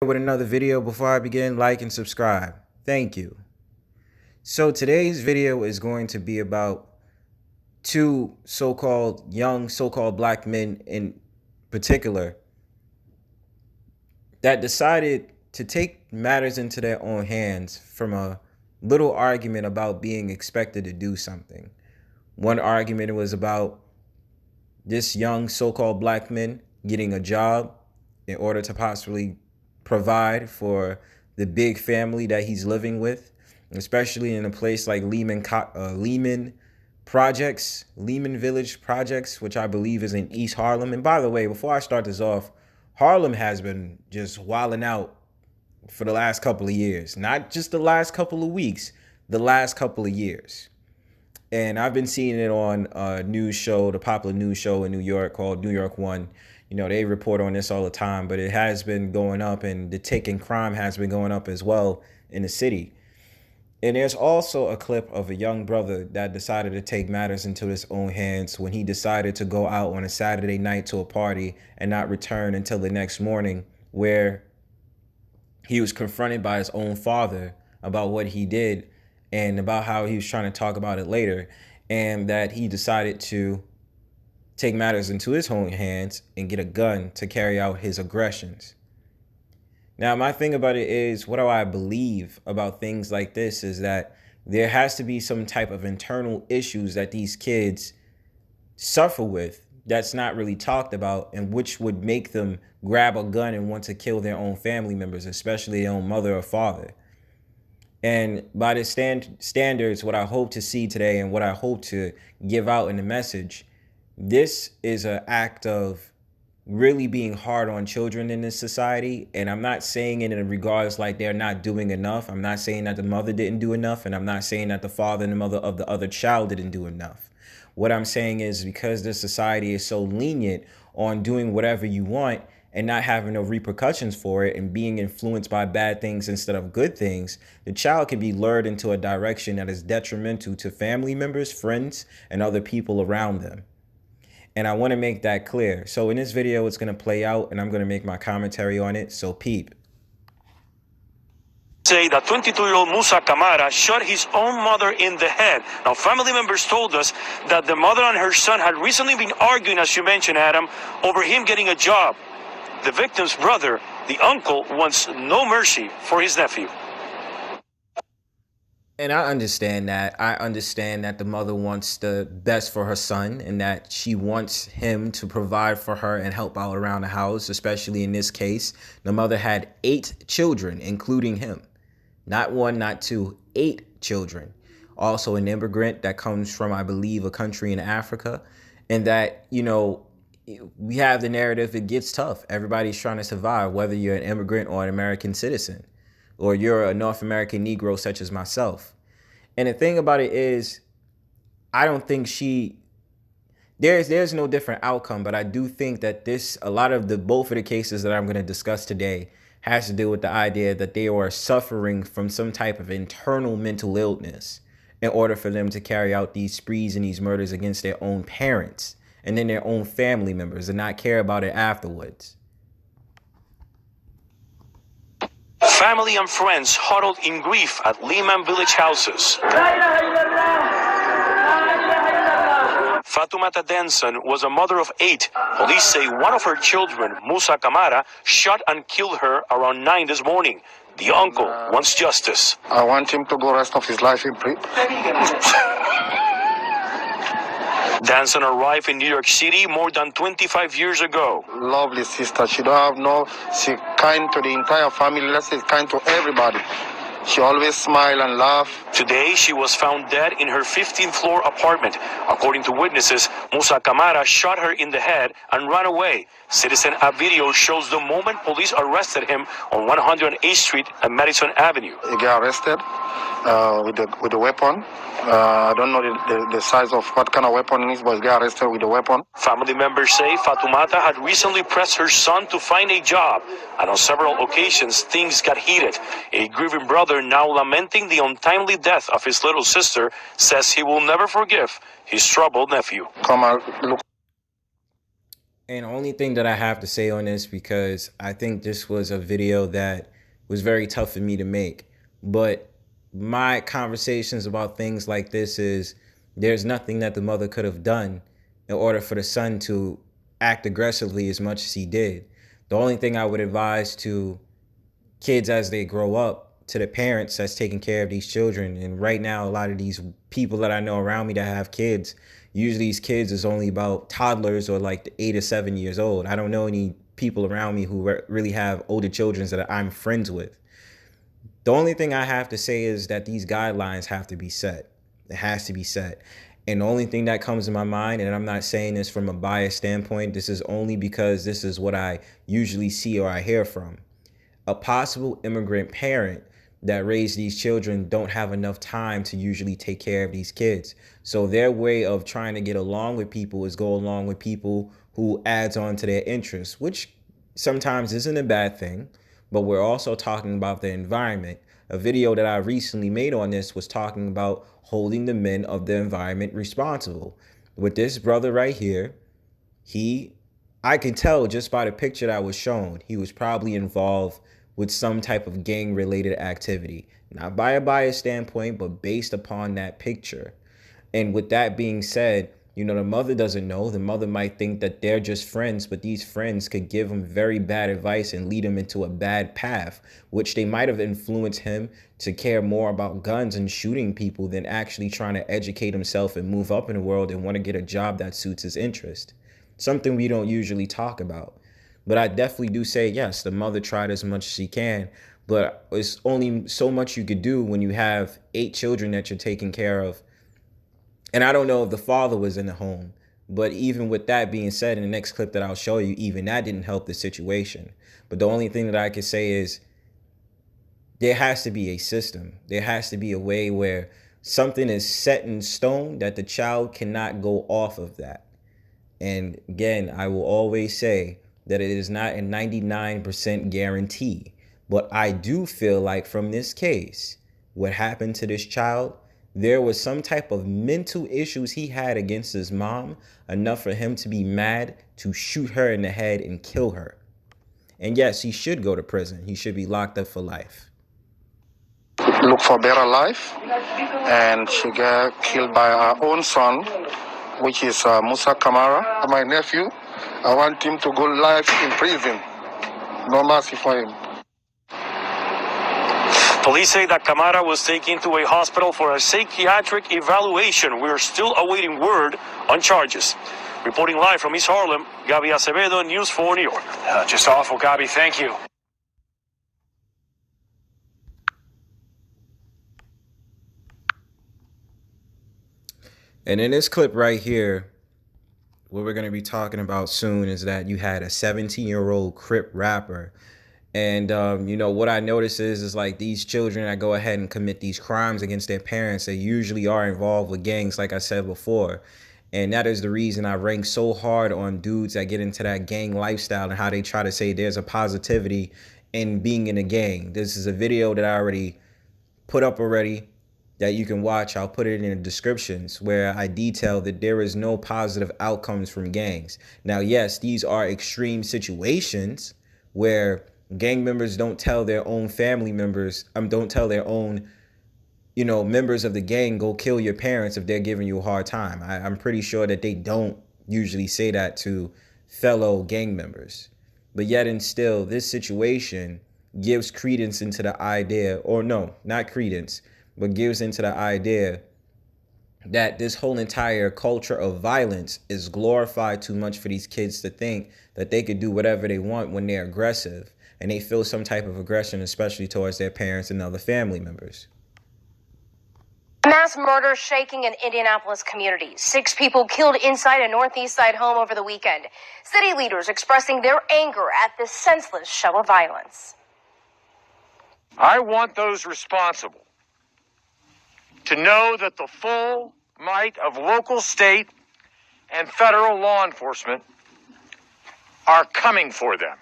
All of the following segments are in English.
With another video. Before I begin, like and subscribe. Thank you. So today's video is going to be about two so-called young so-called black men in particular that decided to take matters into their own hands from a little argument about being expected to do something. One argument was about this young so-called black man getting a job in order to possibly provide for the big family that he's living with, especially in a place like Lehman Village Projects, which I believe is in East Harlem. And by the way, before I start this off, Harlem has been just wilding out for the last couple of years, not just the last couple of weeks, the last couple of years. And I've been seeing it on a news show, the popular news show in New York called New York One. You know, they report on this all the time, but it has been going up, and the tick in crime has been going up as well in the city. And there's also a clip of a young brother that decided to take matters into his own hands when he decided to go out on a Saturday night to a party and not return until the next morning, where he was confronted by his own father about what he did and about how he was trying to talk about it later, and that he decided to take matters into his own hands and get a gun to carry out his aggressions. Now, my thing about it is, what do I believe about things like this is that there has to be some type of internal issues that these kids suffer with that's not really talked about, and which would make them grab a gun and want to kill their own family members, especially their own mother or father. And by the standards, what I hope to see today and what I hope to give out in the message, this is an act of really being hard on children in this society. And I'm not saying it in regards like they're not doing enough. I'm not saying that the mother didn't do enough. And I'm not saying that the father and the mother of the other child didn't do enough. What I'm saying is, because this society is so lenient on doing whatever you want and not having no repercussions for it and being influenced by bad things instead of good things, the child can be lured into a direction that is detrimental to family members, friends, and other people around them. And I want to make that clear. So in this video, it's going to play out and I'm going to make my commentary on it. So peep. Say that 22-year-old Musa Camara shot his own mother in the head. Now, family members told us that the mother and her son had recently been arguing, as you mentioned, Adam, over him getting a job. The victim's brother, the uncle, wants no mercy for his nephew. And I understand that. I understand that the mother wants the best for her son and that she wants him to provide for her and help out around the house, especially in this case. The mother had 8 children, including him. Not 1, not 2, 8 children. Also an immigrant that comes from, I believe, a country in Africa. And that, you know, we have the narrative, it gets tough. Everybody's trying to survive, whether you're an immigrant or an American citizen, or you're a North American Negro such as myself. And the thing about it is, I don't think there's no different outcome, but I do think that both of the cases that I'm going to discuss today has to do with the idea that they are suffering from some type of internal mental illness in order for them to carry out these sprees and these murders against their own parents and then their own family members and not care about it afterwards. Family and friends huddled in grief at Lehman Village houses. Fatoumata Denson was a mother of 8. Police say one of her children, Musa Camara, shot and killed her around 9 this morning. The uncle wants justice. I want him to go rest of his life in prison. Danson arrived in New York City more than 25 years ago. Lovely sister. She kind to the entire family. Let's say kind to everybody. She always smile and laugh. Today, she was found dead in her 15th floor apartment. According to witnesses, Musa Camara shot her in the head and ran away. Citizen app video shows the moment police arrested him on 108th Street and Madison Avenue. He got arrested with the weapon. I don't know the size of what kind of weapon it is, but he got arrested with a weapon. Family members say Fatoumata had recently pressed her son to find a job, and on several occasions things got heated. A grieving brother, now lamenting the untimely death of his little sister, says he will never forgive his troubled nephew. Come and look. And the only thing that I have to say on this, because I think this was a video that was very tough for me to make, but my conversations about things like this is there's nothing that the mother could have done in order for the son to act aggressively as much as he did. The only thing I would advise to kids as they grow up, to the parents that's taking care of these children, and right now a lot of these people that I know around me that have kids, usually these kids is only about toddlers or like 8 or 7 years old. I don't know any people around me who really have older children that I'm friends with. The only thing I have to say is that these guidelines have to be set. It has to be set. And the only thing that comes to my mind, and I'm not saying this from a biased standpoint, this is only because this is what I usually see or I hear from. A possible immigrant parent that raised these children don't have enough time to usually take care of these kids. So their way of trying to get along with people is go along with people who adds on to their interests, which sometimes isn't a bad thing, but we're also talking about the environment. A video that I recently made on this was talking about holding the men of the environment responsible. With this brother right here, I can tell just by the picture that was shown, he was probably involved with some type of gang-related activity. Not by a biased standpoint, but based upon that picture. And with that being said, the mother doesn't know. The mother might think that they're just friends, but these friends could give him very bad advice and lead him into a bad path, which they might have influenced him to care more about guns and shooting people than actually trying to educate himself and move up in the world and want to get a job that suits his interest. Something we don't usually talk about. But I definitely do say, yes, the mother tried as much as she can, but it's only so much you could do when you have 8 children that you're taking care of. And I don't know if the father was in the home, but even with that being said, in the next clip that I'll show you, even that didn't help the situation. But the only thing that I can say is there has to be a system. There has to be a way where something is set in stone that the child cannot go off of that. And again, I will always say that it is not a 99% guarantee. But I do feel like from this case, what happened to this child, there was some type of mental issues he had against his mom, enough for him to be mad to shoot her in the head and kill her. And yes, he should go to prison. He should be locked up for life. Look for better life, and she got killed by her own son, which is Musa Kamara, my nephew. I want him to go life in prison. No mercy for him. Police say that Camara was taken to a hospital for a psychiatric evaluation. We're still awaiting word on charges. Reporting live from East Harlem, Gabi Acevedo, News 4 New York. Just awful, Gabi. Thank you. And in this clip right here, what we're going to be talking about soon is that you had a 17-year-old Crip rapper. And, what I notice is like these children that go ahead and commit these crimes against their parents, they usually are involved with gangs, like I said before. And that is the reason I rank so hard on dudes that get into that gang lifestyle and how they try to say there's a positivity in being in a gang. This is a video that I already put up already that you can watch. I'll put it in the descriptions where I detail that there is no positive outcomes from gangs. Now, yes, these are extreme situations where gang members don't tell their own family members, don't tell their own, members of the gang, go kill your parents if they're giving you a hard time. I'm pretty sure that they don't usually say that to fellow gang members. But yet and still, this situation gives credence into the idea, or no, not credence, but gives into the idea that this whole entire culture of violence is glorified too much for these kids to think that they could do whatever they want when they're aggressive. And they feel some type of aggression, especially towards their parents and other family members. Mass murder shaking an Indianapolis community. 6 people killed inside a Northeast Side home over the weekend. City leaders expressing their anger at this senseless show of violence. I want those responsible to know that the full might of local, state, and federal law enforcement are coming for them.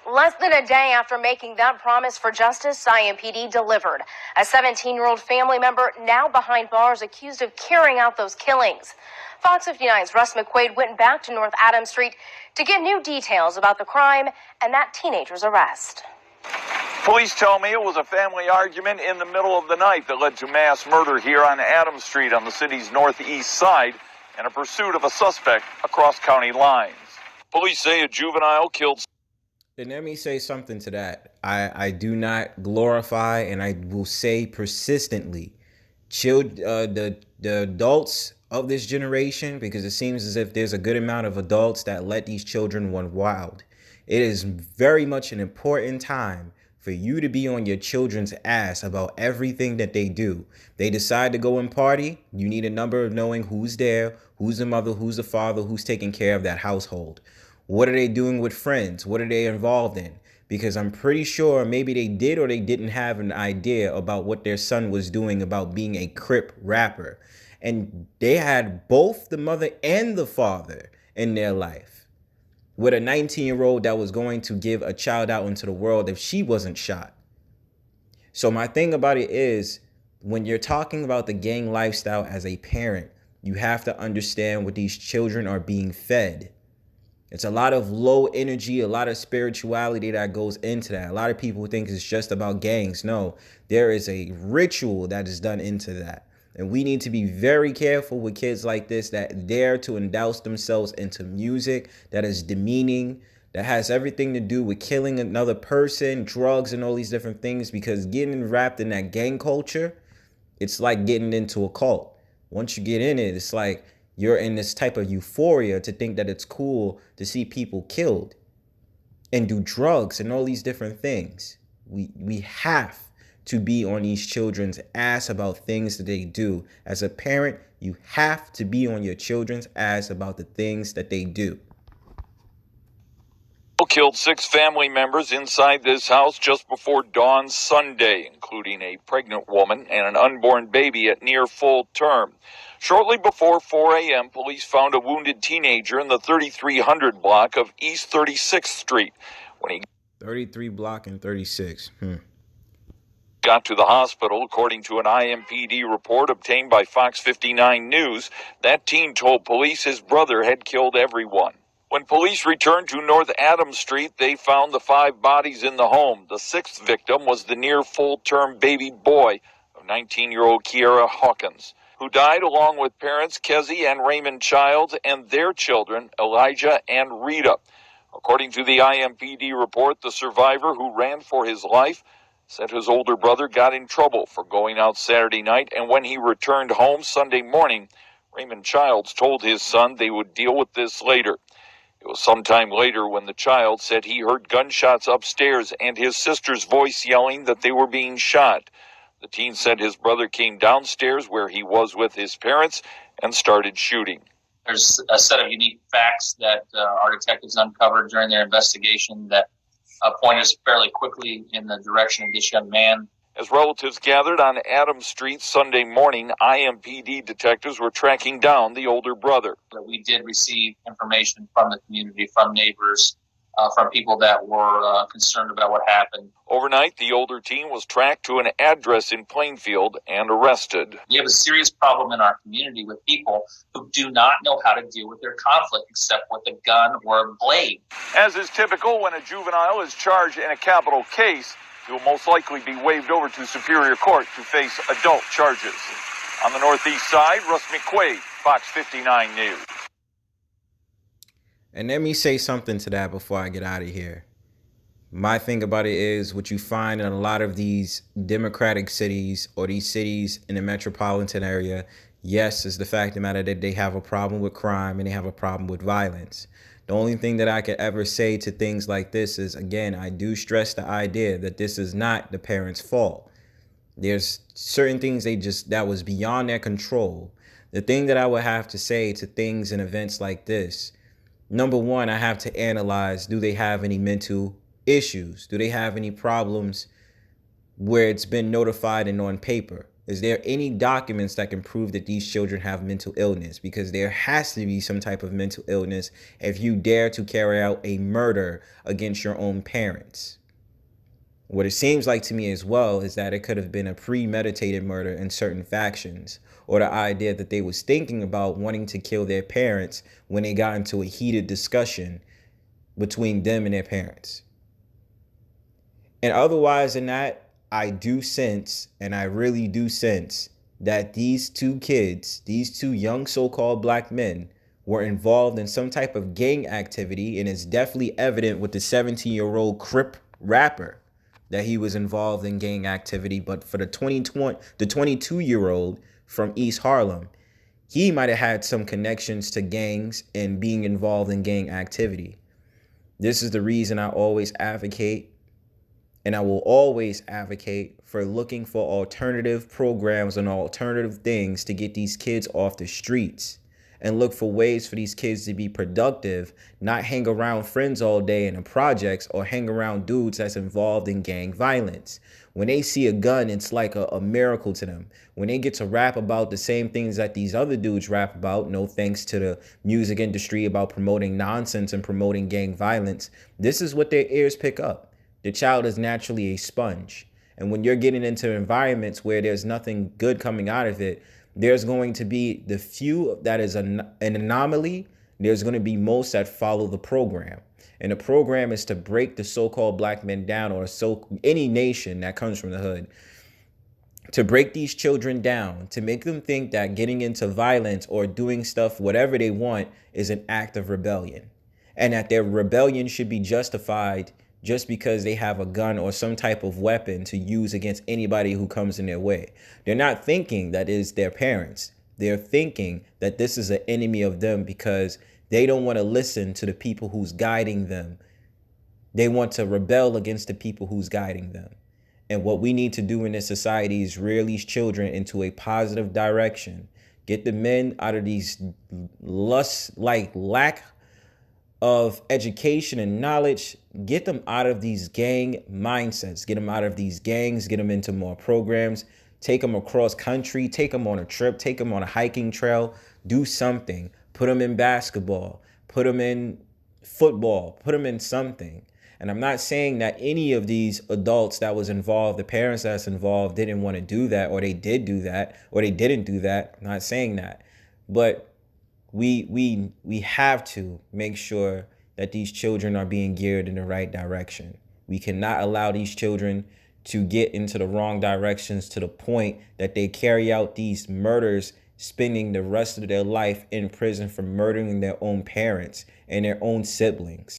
Less than a day after making that promise for justice, IMPD delivered. A 17-year-old family member now behind bars accused of carrying out those killings. Fox 59's Russ McQuaid went back to North Adams Street to get new details about the crime and that teenager's arrest. Police tell me it was a family argument in the middle of the night that led to mass murder here on Adams Street on the city's northeast side and a pursuit of a suspect across county lines. Police say a juvenile killed. And let me say something to that. I do not glorify, and I will say persistently, the adults of this generation, because it seems as if there's a good amount of adults that let these children run wild. It is very much an important time for you to be on your children's ass about everything that they do. They decide to go and party. You need a number of knowing who's there, who's the mother, who's the father, who's taking care of that household. What are they doing with friends? What are they involved in? Because I'm pretty sure maybe they did or they didn't have an idea about what their son was doing about being a Crip rapper. And they had both the mother and the father in their life, with a 19-year-old that was going to give a child out into the world if she wasn't shot. So my thing about it is, when you're talking about the gang lifestyle as a parent, you have to understand what these children are being fed. It's a lot of low energy, a lot of spirituality that goes into that. A lot of people think it's just about gangs. No, there is a ritual that is done into that. And we need to be very careful with kids like this that dare to endouse themselves into music that is demeaning, that has everything to do with killing another person, drugs, and all these different things, because getting wrapped in that gang culture, it's like getting into a cult. Once you get in it, it's like you're in this type of euphoria to think that it's cool to see people killed and do drugs and all these different things. We have to be on these children's ass about things that they do. As a parent, you have to be on your children's ass about the things that they do. Killed 6 family members inside this house just before dawn Sunday, including a pregnant woman and an unborn baby at near full term. Shortly before 4 a.m., police found a wounded teenager in the 3300 block of East 36th Street. When he 33 block and 36. got to the hospital, according to an IMPD report obtained by Fox 59 News, that teen told police his brother had killed everyone. When police returned to North Adams Street, they found the 5 bodies in the home. The 6th victim was the near full-term baby boy of 19-year-old Kiera Hawkins, who died along with parents Kezzy and Raymond Childs and their children, Elijah and Rita. According to the IMPD report, the survivor, who ran for his life, said his older brother got in trouble for going out Saturday night, and when he returned home Sunday morning, Raymond Childs told his son they would deal with this later. It was sometime later when the child said he heard gunshots upstairs and his sister's voice yelling that they were being shot. The teen said his brother came downstairs where he was with his parents and started shooting. There's a set of unique facts that our detectives uncovered during their investigation that pointed us fairly quickly in the direction of this young man. As relatives gathered on Adams Street Sunday morning, IMPD detectives were tracking down the older brother. We did receive information from the community, from neighbors, from people that were concerned about what happened. Overnight, the older teen was tracked to an address in Plainfield and arrested. We have a serious problem in our community with people who do not know how to deal with their conflict except with a gun or a blade. As is typical when a juvenile is charged in a capital case, he will most likely be waived over to Superior Court to face adult charges. On the northeast side, Russ McQuaid, Fox 59 News. And let me say something to that before I get out of here. My thing about it is what you find in a lot of these democratic cities or these cities in the metropolitan area, yes, is the fact of the matter that they have a problem with crime and they have a problem with violence. The only thing that I could ever say to things like this is, again, I do stress the idea that this is not the parents' fault. There's certain things that was beyond their control. The thing that I would have to say to things and events like this, number one, I have to analyze, do they have any mental issues? Do they have any problems where it's been notified and on paper? Is there any documents that can prove that these children have mental illness? Because there has to be some type of mental illness if you dare to carry out a murder against your own parents. What it seems like to me as well is that it could have been a premeditated murder in certain factions, or the idea that they was thinking about wanting to kill their parents when they got into a heated discussion between them and their parents. And otherwise than that, I do sense, and I really do sense, that these two kids, these two young so-called black men, were involved in some type of gang activity, and it's definitely evident with the 17-year-old Crip rapper that he was involved in gang activity. But for the 22-year-old from East Harlem, he might have had some connections to gangs and being involved in gang activity. This is the reason I always advocate, and I will always advocate, for looking for alternative programs and alternative things to get these kids off the streets, and look for ways for these kids to be productive, not hang around friends all day in the projects or hang around dudes that's involved in gang violence. When they see a gun, it's like a miracle to them. When they get to rap about the same things that these other dudes rap about, no thanks to the music industry, about promoting nonsense and promoting gang violence, this is what their ears pick up. The child is naturally a sponge. And when you're getting into environments where there's nothing good coming out of it, there's going to be the few that is an anomaly. There's going to be most that follow the program. And the program is to break the so-called black men down, or any nation that comes from the hood, to break these children down, to make them think that getting into violence or doing stuff, whatever they want, is an act of rebellion, and that their rebellion should be justified just because they have a gun or some type of weapon to use against anybody who comes in their way. They're not thinking that it is their parents. They're thinking that this is an enemy of them because they don't want to listen to the people who's guiding them. They want to rebel against the people who's guiding them. And what we need to do in this society is rear these children into a positive direction. Get the men out of these lack of education and knowledge. Get them out of these gang mindsets. Get them out of these gangs. Get them into more programs. Take them across country. Take them on a trip. Take them on a hiking trail. Do something. Put them in basketball. Put them in football. Put them in something. And I'm not saying that any of these adults that was involved, the parents that's involved, didn't want to do that, or they did do that, or they didn't do that. I'm not saying that. But we have to make sure that these children are being geared in the right direction. We cannot allow these children to get into the wrong directions to the point that they carry out these murders, spending the rest of their life in prison for murdering their own parents and their own siblings.